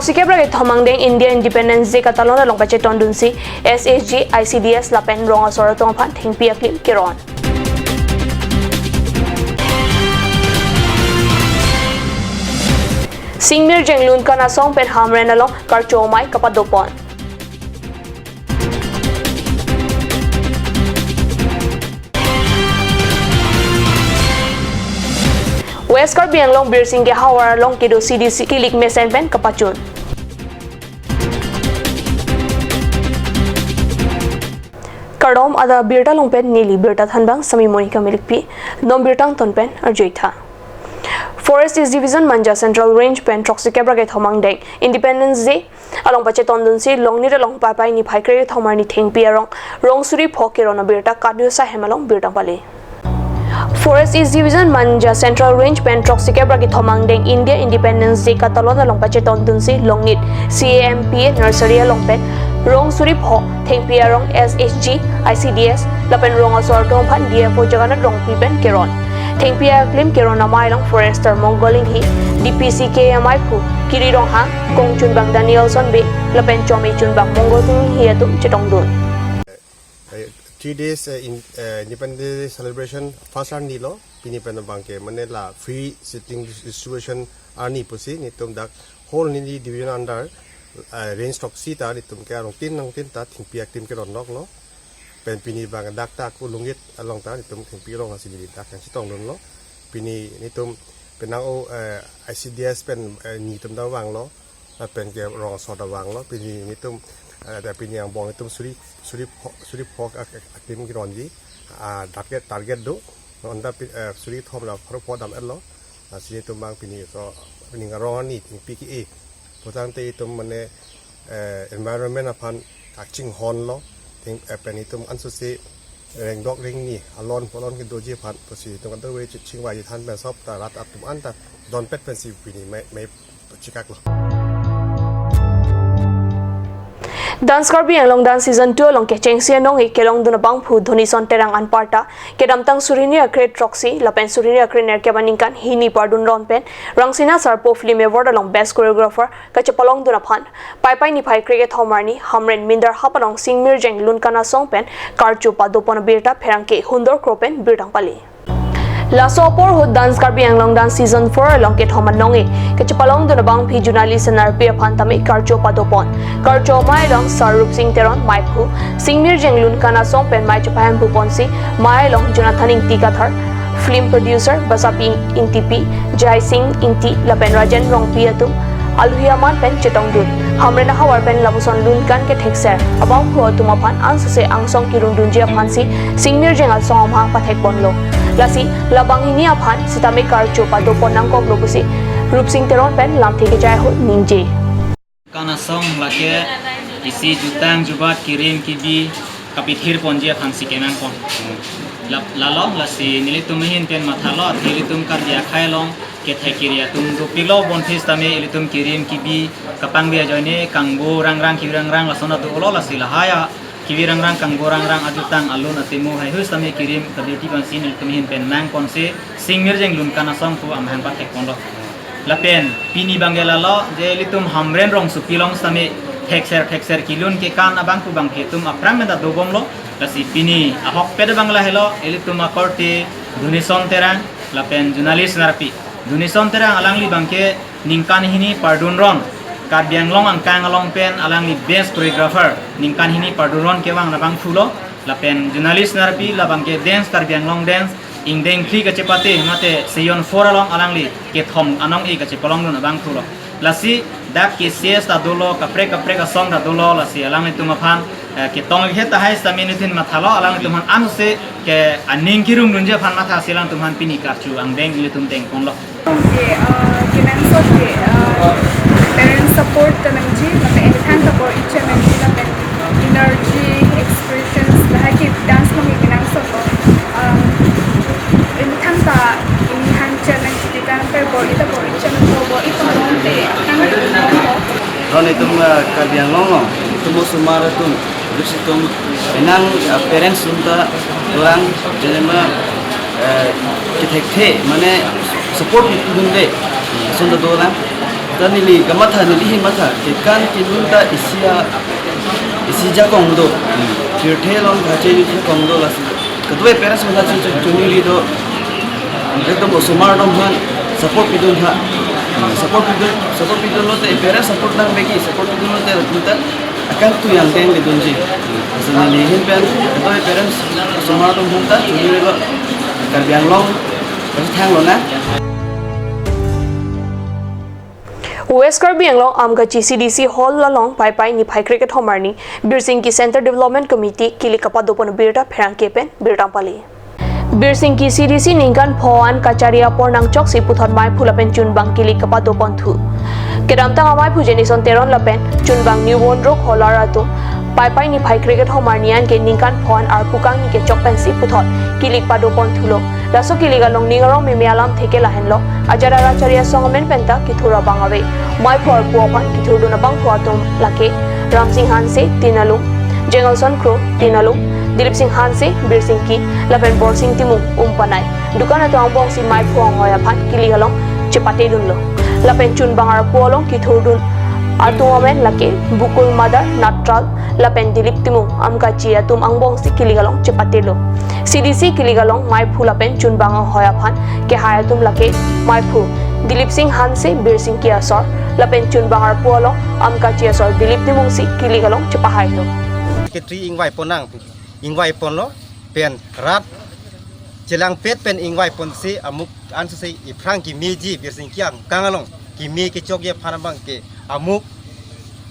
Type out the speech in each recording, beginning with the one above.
Troxikebra ke thomangdeng India Independence Day katalona longpache tondunsi SSG ICDS lapen ronga sora tongphan thingpia klim kiron Singmir jenglun kana song pen hamren along karchomai kapadopon West Karbi Anglong Bir Singh ke hawar long kido CDC kilik mesen pen kapachun Kardom ada birta long pen nili birta thanbang sami monika milikpi nom birtang ton pen arjoitha Forest East Division Manja Central Range pen Troxikebra ke thomang deng Independence Day along pache tondunsi long ni long pai pai ni phaikre thomar ni thengpi rong suri phokirona birta kadyo sa hemalong birtang pali Forest East Division Manja Central Range pen Troxikebra ki thomangdeng India Independence Day katalona longpache tondunsi longit CAMP nursery longpen rong suri pho thengpia rong SHG ICDS lapen rong asor tom phan DFO jagana rong pipen keron thengpia klim keron amai long forester mongoling hi DPC KMI phu kiri rong ha kongchun bang Danielson be lapen chomi chun bang mongol hi atum chetongdun 3 days Independence Day celebration first round nilo pinipen bangke manela free sitting distribution ani pusi nitum dak whole ni division under range stock sita nitum ke rong tin ta thingpia tim ke ron nok lo pen pini bang dak ta ku lungit along ta nitum thingpi rong asili dak yang sitong don lo pini nitum penao ICDS pen nitum da wang lo pen ke rong so da wang lo pini nitumแต่ปีนี้ยังบอกในตุ้มสุริพอกทีมกิรอนจีtarget ดูอันดับสุริทอมเราพอดำเอ็ดล้อสิ่งตุ้มบางปีนี้ก็ปีนี้ร้อนนี่ถึงปีกี้เพราะฉะนั้นตุ้มมันเนี่ยenvironment พันจิงฮอนล้อถึงเป็นนี่ตุ้มอันสุดสิแรงดอกแรงนี่อลอนพอลอนกันโดยจีพันภาษีตรงกันตัวเวชชิงไว้ทันเป็นซอบแต่รัดอัดตุ้มอันแต่ดอนเป็ดเป็นสิปีนี้ไม่ชิกักล้อDance Karbi Anglong Dance Season 2 along ke chengsia nong ikelong duna bang phu dhoni son terang anparta kedam tang surini akre troxy lapen surini akre ner ke baningkan hini pardun ron pen rangsina sarpo film award along best choreographer kachapalong duna phan pai pai ni phai cricket homarni hamren minder hapalong singmir jeng lun kana song pen karchu padopon birta pherang ke hundor kropen birtang pali Lasopor Hood Dance Karbi Anglong Dance Season 4 along ke thoman nongi kachapalong duna bang phi journalist nar pe phantami karcho padopon karcho mai long sarup singh teron mai phu singmir jenglun kana song pen mai chapaham phu ponsi mai long jonathan ingti kathar film producer basapi intipi jai singh ingti lapen rajan rong pi atum alhuyaman pen chetongdun hamrena hawar pen labuson lun kan ke thekser abang phu atuma phan ansase angsong kirung dunjia phansi singmir jengal song ha pathek bonlo lasi labang ini aphan sitame karcho padopon nangkok lobusi rup singh teron pen lam theke jai ho ningje kana song lake isi jutang jubat kirim kibi kapithir ponjia phansi kenan kon lalong lasi nilitum hin pen mathalo nilitum kar dia khailong ke thekiria tum do pilo bon phis tame ilitum kirim kibi kapang dia joine kangbo rang kirang lasona do lo lasi lahaya kiwirang kangbo rang ajutang alun atimu hai hus tame kirim kabiti bansin ilitum hin pen mang konse singmir jeng lun kana song pu amhan pa thek kondo lapen pini bangela lo je ilitum hamren rong supilong tame thekser kilun ke kan abang pu bang hetum aprang meda dogom lo lasi pini ahok peda bangla helo ilitum akorti dunison terang lapen journalist narpi dunison terang alangli bangke ningkan hini pardun ron Karbianglong angkang along pen alangli best choreographer ningkan hini parduron kewang nabang fulo lapen journalist narpi labang ke dance Karbianglong dance ingdeng kli kacepate mate seyon 4 along alangli ke thom anong e kachepalong no nabang fulo lasi dak ke ses ta dolo kapre ka song ta dolo lasi alangli tumaphan ke tong he ta hai saminutin mathalo alangli tumhan anse ke aning kirung nunje phan matha silang tumhan pini karchu angdeng litum teng konlo parents support the manji मतलब enhance the for each manji मतलब energy expressions lah ki dance में किनाम सब enhance का enhance challenge की कारण पे body challenge को body तो होते Ron itu Karbiang Longo, itu semua itu, terus itu enang parents untuk orang jadi kita mana support itu dulu, sudah orang Tanili gamatha nili himatha kekan kinunta isi jakongdo kirthelon khache yu kongdo lasi kadwe parents mata chunili do ekdom osumar dom han support pidun ha support pidun lo te parents support nang begi support pidun lo te kita akan tu yang teng de dunji asanali hin pen kadwe parents osumar dom han ta chunili lo karbiang long thang lo na West Karbi Anglong Amgachi CDC Hall lalong pai pai ni phai cricket homarni Birsingki Center Development Committee kilikapa dopon birta pherang kepen birtam pali Birsingki CDC ningkan phoan kacharia pornang chok si puthon mai phulapen chunbang kilikapa dopon thu kedamtang amai phujeni son teron lapen chunbang newborn rok holara tu pai pai ni phai cricket homarnian ke ningkan phoan ar pukang ni ke chokpen si puthon kilikpa dopon thulo raso kiligalong ningarong mimialam theke lahenlo ajara racharia songamen penta kithura bangawe mai por puapan kithur duna bang puatum lake Ramsing Hanse Tinalung Jengelson Crow Tinalung Dilip Singh Hanse Birsingki Lapen Borsing Timu umpanai dukan atong bong si mai puang hoya phan kiligalong chepate dunlo Lapen chun bangar pualong kithur dun atuamen lake Bukul Madar Natral Lapen Dilip Timu amka chia tum angbong si kiligalong chepate lo CDC kiligalong mai phulapen chunbang hoya phan ke hayatum lake mai phu Dilip Singh Hanse Birsingki asor lapen chunbangar pualo amka chi asor Dilip Timung si kiligalong chepahai lo Secretary ingwai ponang ingwai ponlo pen rat jelang pet pen ingwai pon si amuk ansu sei ifrang ki meji Birsingki ang kangalong ki me ki chokye phanabang ke amuk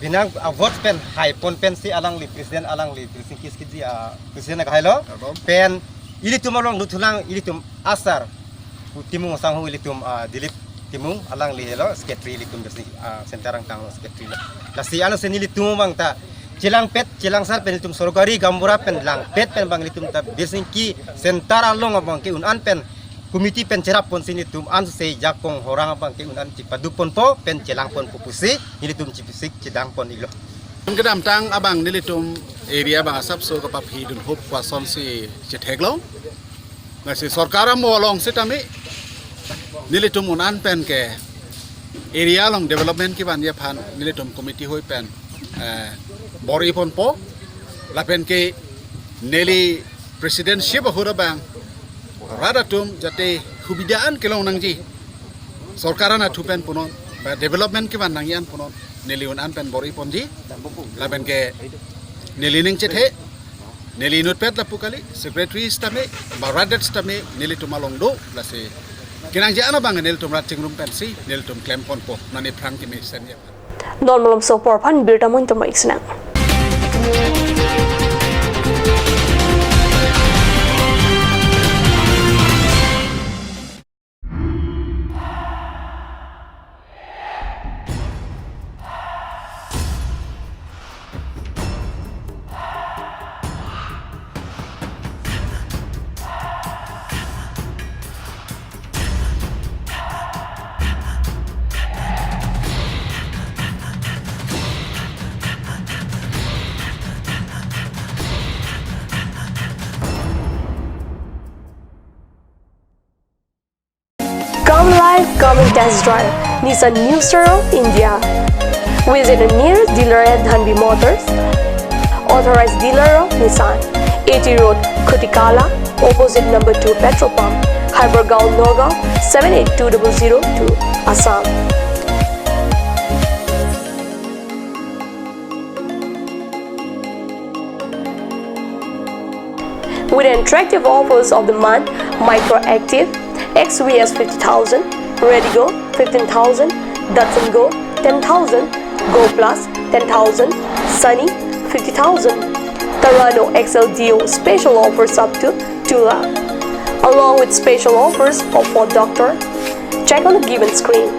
binang avot pen hai pon pen si alang li presiden alang li Birsingki skiji presiden ka hailo pen ilitum along nutulang ilitum asar timung sanghu ilitum Dilip Timung alang li hello secretary ilitum Birsingki sentarang tang secretary la si alo sen ilitum bang ta jelang pet jelang sar pen ilitum sorgari gambura pen lang pet pen bang ilitum ta Birsingki sentar along abang ke unan pen komiti pen cerap pon sini tum an sei jakong horang abang ke unan cipadu pon po pen celang pon pupusi ilitum cipisik cedang pon ilo Kedam tang abang nilitum area bang asap so kapap hidun hop kwason si cetheglo ngasi sarkara mo along sitami nilitum unan pen ke area long development ki ban ye phan nilitum committee hoi pen bori pon po la pen ke neli presidenship hura bang radatum jate hubidaan kelong nangji sarkara na thupen punon ba development ki ban nangian punon neliun an pen bori ponji laben ke nelining chethe nelinut pet lapukali secretary stame baradat stame nelitum alongdo lase kinang jana bang nelitum ratchingrum pensi nelitum claim pon po nani prang ki me sen ya normalom so por phan birta mun tama iksna Come live, come and test drive Nissan New Star India. Visit a nearest dealer at Dhanbi Motors, authorized dealer of Nissan, 80 Road, Kutikala, opposite number 2 petrol pump, Hypergaon, Nagaon, 78200 Assam. With attractive offers of the month, Microactive, XVS 50,000, Redigo 15,000, Datsun Go 10,000, Go Plus 10,000, Sunny 50,000. Tarano XLDO special offers up to 2 lakh. Along with special offers of Ford Doctor. Check on the given screen.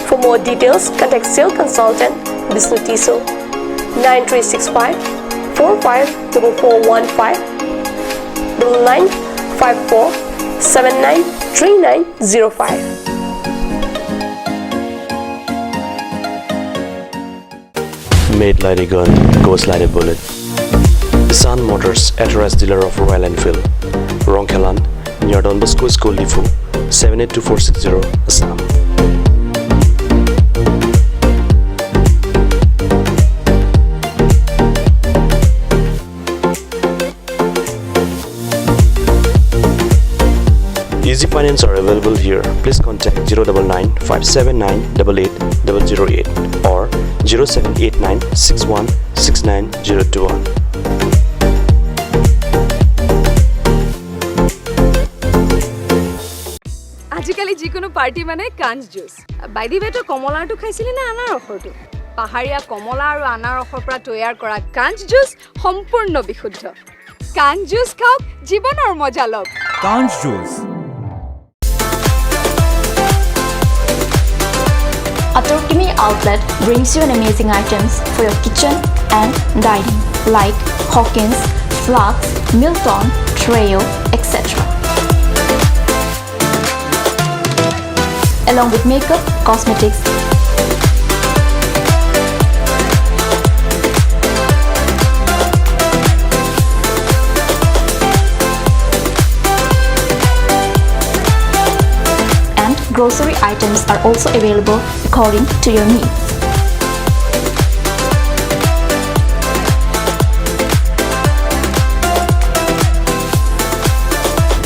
For more details, contact sales consultant Bisnu Tiso 9365 454415 9954 793905. Made like a gun, goes like a bullet. Sun Motors, authorized dealer of Royal Enfield, Ronkelan, near Don Bosco School Lifu, 782460, Assam. Easy finance are available here. Please contact 099 579 88008 or 0789 61 69021. আজিকালি যিকোনো party মানে কাঞ্চ juice by the ৱেটো কমলাটো খাইছিলি না আনাৰসৰটো পাহাৰীয়া কমলা আৰু আনাৰসৰ পৰা তৈয়াৰ কৰা কাঞ্চ জুচ সম্পূৰ্ণ বিশুদ্ধ কাঞ্চ জুচ খাওক জীৱনৰ মজা লওক Kanj Juice. Atorkimi Outlet brings you an amazing items for your kitchen and dining like Hawkins, Flax, Milton, Treo, etc. Along with makeup, cosmetics, and grocery items are also available according to your needs.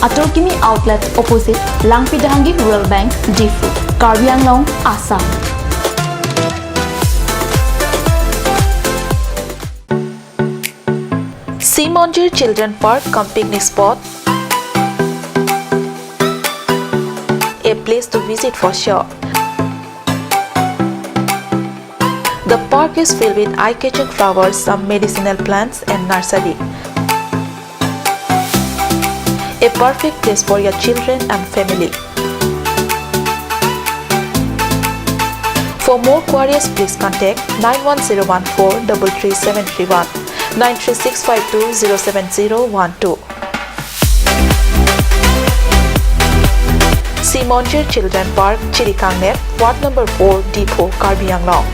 Atorkimi Outlet opposite Langpidangi Rural Bank, Difu, Karbi Anglong, Assam. Simonjir Children Park cum picnic spot. A place to visit for sure. The park is filled with eye-catching flowers, some medicinal plants and nursery. A perfect place for your children and family. For more queries, please contact 91014 33731 93652 07012. Simonjir Children Park, Chirikangnet, Ward number 4, Depot, Karbi Anglong.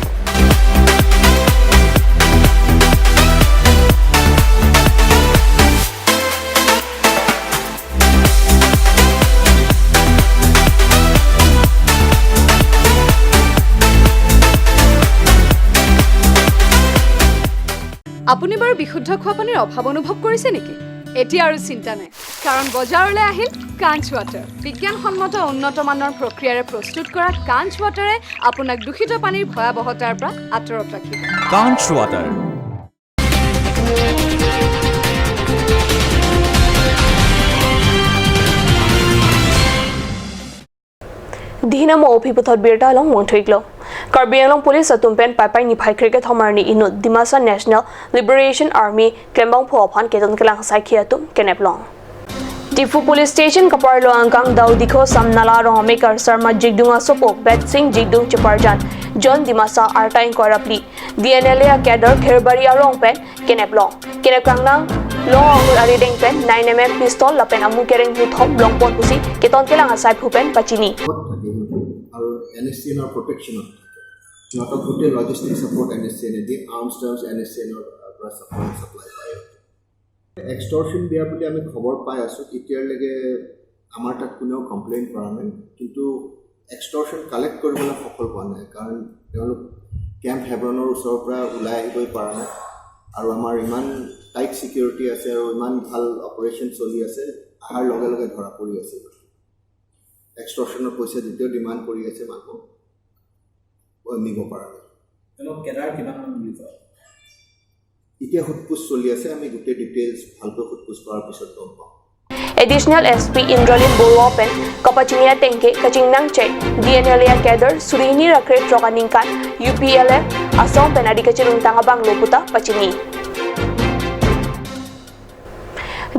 আপুনি বাৰু বিশুদ্ধ খোৱা পানীৰ অভাৱ অনুভৱ কৰিছে নেকি এতিয়া আৰু চিন্তা নাই কাৰণ বজাৰলৈ আহিল কাঞ্চ ৱাটাৰ বিজ্ঞানসন্মত উন্নত মানৰ প্ৰক্ৰিয়াৰে প্ৰস্তুত কৰা কাঞ্চ ৱাটাৰে আপোনাক দূষিত পানীৰ ভয়াৱহতাৰ পৰা আঁতৰত ৰাখিব Kanj Water. Dinamo Opiputhot Birta along Montriglo. Karbi Anglong Police at Tumpen Papai Nipai Cricket Homarni Inut Dimasa National Liberation Army Klembang Popan Keton Kelang Saikiatum Keneplong. Difu Police Station Kaparlo Angkang Daudiko Samnala Romekar Sarma Jigdunga Sopo Bet Singh Jigdung Chaparjan John Dimasa Artain Korapli DNLA Cadre Kherbari Arongpen Keneplong Kenekangnang Long Angul Arideng Pen 9mm pistol Lapen Amu Kereng Muthom Long Pon Pusi Keton Kelang Asai Pupen Pachini আৰু NSCNৰ প্ৰটেকশ্যনত সিহঁতক গোটেই logistic support NSCN দিয়ে arms terms NSCNৰ পৰা supply পায় এক্সটৰ্শ্যন দিয়া বুলি আমি খবৰ পাই আছোঁ এতিয়ালৈকে আমাৰ তাত কোনেও কমপ্লেইন কৰা নাই কিন্তু এক্সটৰ্শ্যন কালেক্ট কৰিবলৈ সফল হোৱা নাই কাৰণ তেওঁলোক কেম্প হেব্ৰনৰ ওচৰৰ পৰা ওলাই আহিবই পৰা নাই আৰু আমাৰ ইমান টাইট ছিকিউৰিটি আছে আৰু ইমান ভাল অপাৰেশ্যন চলি আছে অহাৰ লগে লগে ধৰা পৰি আছে এক্সটৰ্শ্যনৰ পইচা দ্বিতীয় ডিমাণ্ড কৰি আছে মানুহ নিব পৰা নাই কেডাৰ কিমান মিলিব এতিয়া সোধপোছ চলি আছে আমি গোটেই ডিটেইলছ ভালকৈ সোধপোছ কৰাৰ পিছত গম পাম Additional SP Indralin Bolopen Kapachinia Tenke Kachingnang Che DNLA Cadre Surini Rakret Rokaningkan UPLF Asom Penadikachirung Tangabang Loputa Pachini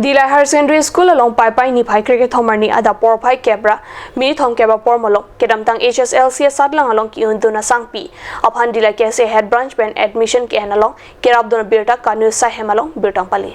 Dilai Higher Secondary School along Pai Pai Nipai Cricket Homarni Ada Porpai Kebra Miri Thong Keba Pormolo Kedamtang HSLC Sadlang along Kiunduna Sangpi Upon Dilai KSA Head Branch Ben Admission Kian along Kerabdona Birta Kanu Sahem along Birtang Pali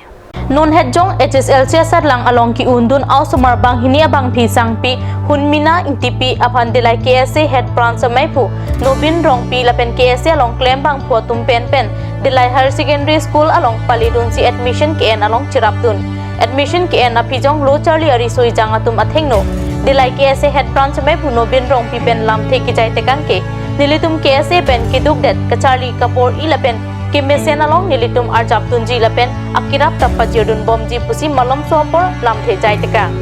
Non Hedjong HSLC Sadlang along Kiundun Ausumar Bang Hinia Bang Pi Sangpi Hunmina Intipi Upon Dilai KSA Head Branch Maipu Nobin Rong Pi Lapen KSA along Klembang Puatum Pen Pen Dilai Higher Secondary School along Palidun si Admission Kian along Chirapdun Admission KN na Pijong Lo Charlie Arisoi Jangatum Athengno Dilai KSA Head Branch Maipu Nobin Rong Pi Pen Lam Theki Jai Tekangke Nilitum KSA Pen Kidugdet Kacharli Kapor Ilapen Kimesen along Nilitum Arjaptun Ji Lapen Akirap Tapajirun Bomji Pusi Malom Sopor Lam The Jai Tekang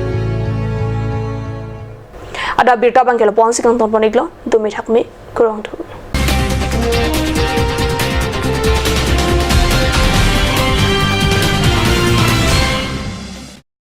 ada birta bang kelo pon sikang ton poniklo dumi thakmi kurang thu